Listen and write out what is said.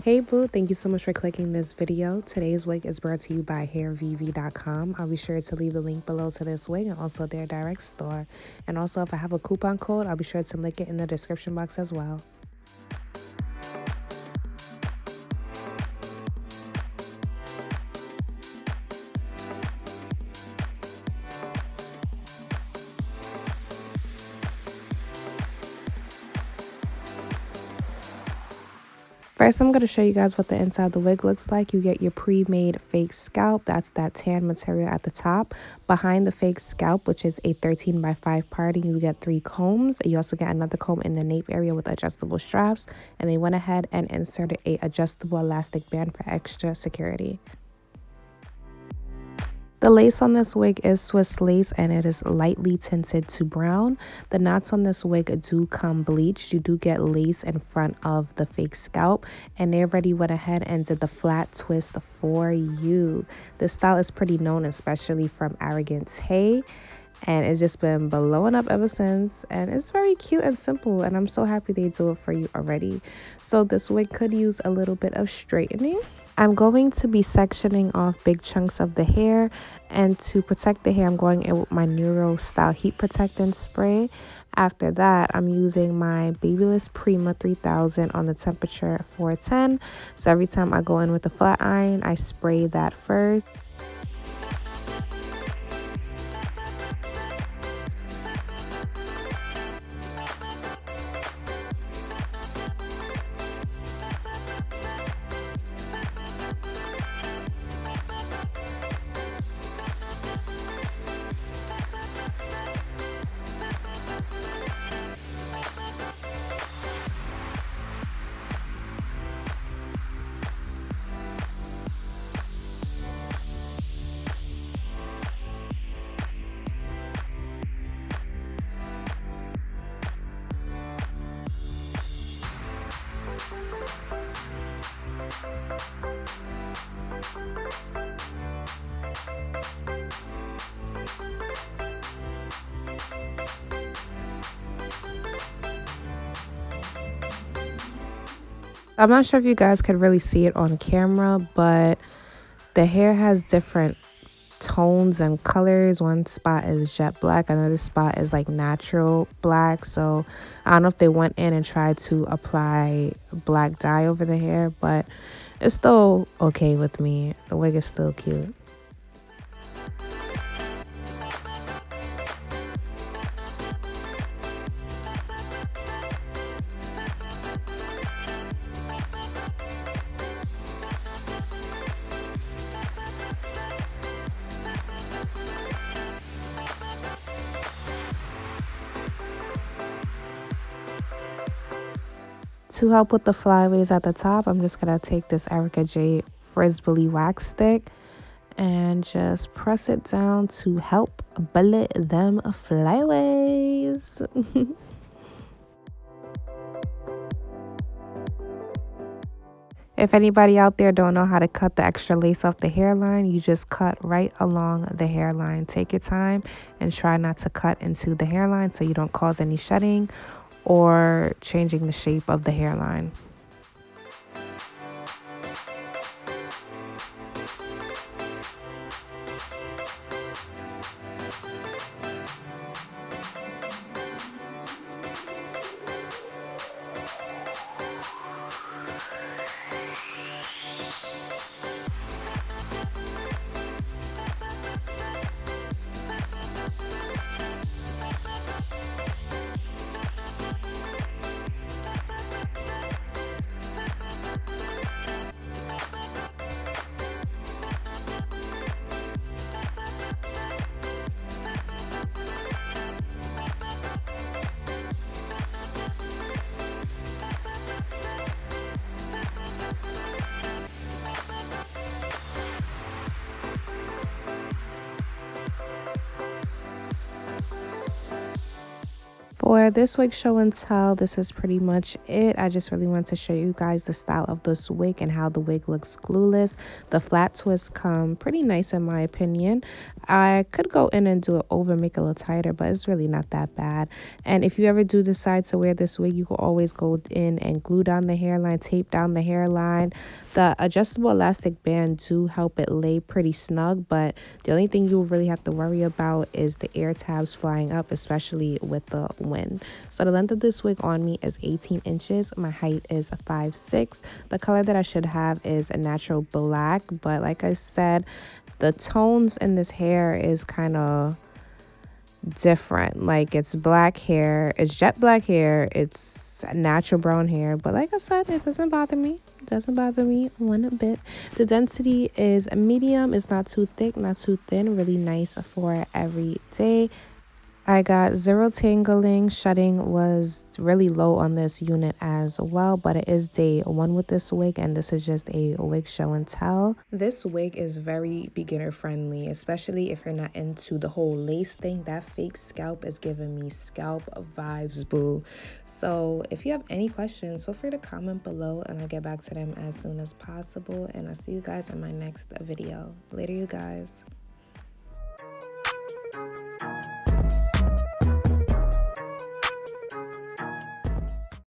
Hey boo, thank you so much for clicking this video. Today's wig is brought to you by hairvivi.com. I'll be sure to leave the link below to this wig and also their direct store. And also if I have a coupon code, I'll be sure to link it in the description box as well. First, I'm going to show you guys what the inside of the wig looks like. You get your pre-made fake scalp. That's that tan material at the top. Behind the fake scalp, which is a 13x5 parting, you get 3 combs. You also get another comb in the nape area with adjustable straps. And they went ahead and inserted a adjustable elastic band for extra security. The lace on this wig is Swiss lace and it is lightly tinted to brown. The knots on this wig do come bleached. You do get lace in front of the fake scalp and they already went ahead and did the flat twist for you. This style is pretty known, especially from Arrogance Hay. And it's just been blowing up ever since, and it's very cute and simple, and I'm so happy they do it for you already. So this wig could use a little bit of straightening. I'm going to be sectioning off big chunks of the hair, and to protect the hair I'm going in with my NERUO style heat protectant spray. After that, I'm using my Babyliss Prima 3000 on the temperature 410. So every time I go in with a flat iron, I spray that first. I'm not sure if you guys could really see it on camera, but the hair has different tones and colors. One spot is jet black, another spot is like natural black. So I don't know if they went in and tried to apply black dye over the hair, but it's still okay with me. The wig is still cute. To help with the flyaways at the top, I'm just going to take this Erica J Frisbee wax stick and just press it down to help bullet them flyaways. If anybody out there don't know how to cut the extra lace off the hairline, you just cut right along the hairline. Take your time and try not to cut into the hairline so you don't cause any shedding or changing the shape of the hairline. For this wig show and tell, this is pretty much it. I just really want to show you guys the style of this wig and how the wig looks glueless. The flat twists come pretty nice in my opinion. I could go in and do it over, make it a little tighter, but it's really not that bad. And if you ever do decide to wear this wig, you can always go in and glue down the hairline, tape down the hairline. The adjustable elastic band do help it lay pretty snug, but the only thing you'll really have to worry about is the air tabs flying up, especially with the wind. So the length of this wig on me is 18 inches. My height is 5'6". The color that I should have is a natural black, but like I said, the tones in this hair is kind of different. Like, it's black hair, it's jet black hair, it's natural brown hair, but like I said, it doesn't bother me. It doesn't bother me one bit. The density is medium. It's not too thick, not too thin. Really nice for every day. I got zero tangling. Shedding was really low on this unit as well, but it is day 1 with this wig, and this is just a wig show and tell. This wig is very beginner friendly, especially if you're not into the whole lace thing. That fake scalp is giving me scalp vibes, boo. So if you have any questions, feel free to comment below and I'll get back to them as soon as possible, and I'll see you guys in my next video. Later, you guys.